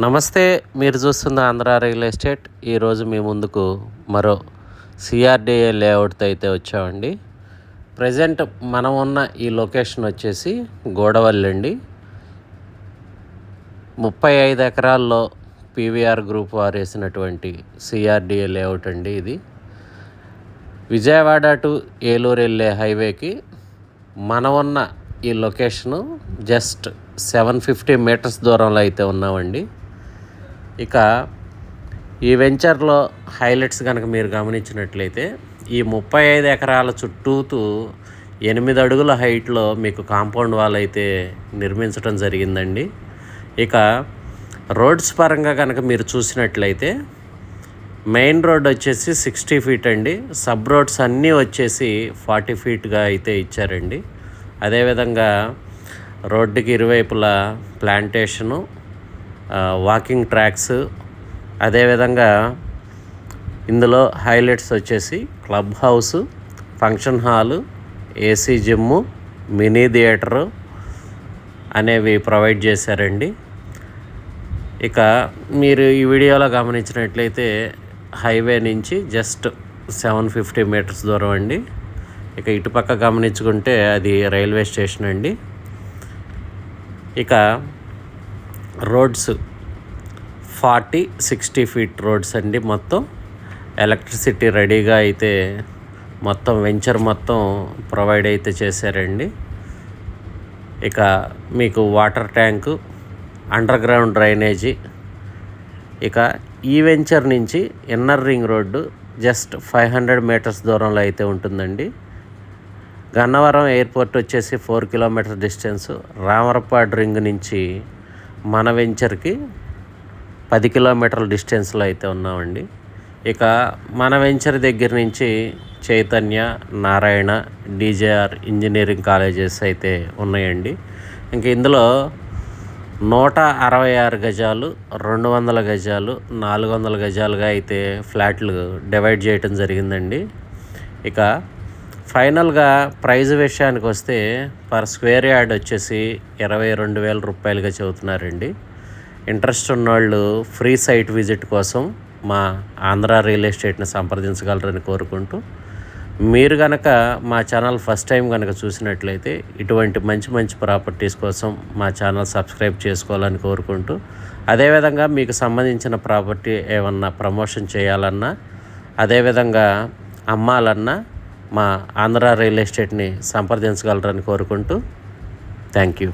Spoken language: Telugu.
నమస్తే. మీరు చూస్తున్న ఆంధ్ర రియల్ ఎస్టేట్. ఈరోజు మీ ముందుకు మరో సిఆర్డిఏ లేఅవుట్తో అయితే వచ్చామండి. ప్రజెంట్ మనం ఉన్న ఈ లొకేషన్ వచ్చేసి గోడవల్లి అండి. 35 ఎకరాల్లో పీవీఆర్ గ్రూప్ వారు వేసినటువంటి సిఆర్డిఏ లేఅవుట్ అండి. ఇది విజయవాడ టు ఏలూరు వెళ్ళే హైవేకి మనం ఉన్న ఈ లొకేషను జస్ట్ 750 మీటర్స్ దూరంలో అయితే ఉన్నామండి. ఇక ఈ వెంచర్లో హైలైట్స్ కనుక మీరు గమనించినట్లయితే ఈ 35 ఎకరాల చుట్టూతూ 8 అడుగుల హైట్లో మీకు కాంపౌండ్ వాల్ అయితే నిర్మించడం జరిగిందండి. ఇక రోడ్స్ పరంగా కనుక మీరు చూసినట్లయితే మెయిన్ రోడ్ వచ్చేసి 60 ఫీట్ అండి. సబ్ రోడ్స్ అన్నీ వచ్చేసి 40 ఫీట్గా అయితే ఇచ్చారండి. అదేవిధంగా రోడ్డుకి ఇరువైపులా ప్లాంటేషను, వాకింగ్ ట్రాక్స్, అదేవిధంగా ఇందులో హైలైట్స్ వచ్చేసి club house, function hall, AC gym, mini theatre అనేవి ప్రొవైడ్ చేశారండి. ఇక మీరు ఈ వీడియోలో గమనించినట్లయితే హైవే నుంచి జస్ట్ 750 మీటర్స్ దూరం అండి. ఇక ఇటుపక్క గమనించుకుంటే అది రైల్వే స్టేషన్ అండి. ఇక రోడ్స్ 40-60 ఫీట్ రోడ్స్ అండి. మొత్తం ఎలక్ట్రిసిటీ రెడీగా అయితే మొత్తం వెంచర్ మొత్తం ప్రొవైడ్ అయితే చేశారండి. ఇక మీకు water tank, underground drainage. ఇక ఈ వెంచర్ నుంచి inner ring road just 500 metres దూరంలో అయితే ఉంటుందండి. గన్నవరం ఎయిర్పోర్ట్ వచ్చేసి 4 కిలోమీటర్ డిస్టెన్సు. రామరపాడు రింగ్ నుంచి మన వెంచర్కి 10 కిలోమీటర్ల డిస్టెన్స్లో అయితే ఉన్నామండి. ఇక మన వెంచర్ దగ్గర నుంచి Chaitanya, Narayana, DJR engineering colleges అయితే ఉన్నాయండి. ఇంక ఇందులో 166 గజాలు, 200 గజాలు, 400 గజాలుగా అయితే ఫ్లాట్లు డివైడ్ చేయటం జరిగిందండి. ఇక ఫైనల్గా ప్రైజ్ విషయానికి వస్తే పర్ స్క్వేర్ యార్డ్ వచ్చేసి 22,000 రూపాయలుగా చెబుతున్నారండి. ఇంట్రెస్ట్ ఉన్నవాళ్ళు ఫ్రీ సైట్ విజిట్ కోసం మా ఆంధ్ర రియల్ ఎస్టేట్ని సంప్రదించగలరని కోరుకుంటూ, మీరు కనుక మా ఛానల్ ఫస్ట్ టైం కనుక చూసినట్లయితే ఇటువంటి మంచి మంచి ప్రాపర్టీస్ కోసం మా ఛానల్ సబ్స్క్రైబ్ చేసుకోవాలని కోరుకుంటూ, అదేవిధంగా మీకు సంబంధించిన ప్రాపర్టీ ఏమన్నా ప్రమోషన్ చేయాలన్నా, అదేవిధంగా అమ్మాలన్నా మా ఆంధ్ర రియల్ ఎస్టేట్ని సంప్రదించగలరని కోరుకుంటూ థ్యాంక్ యూ.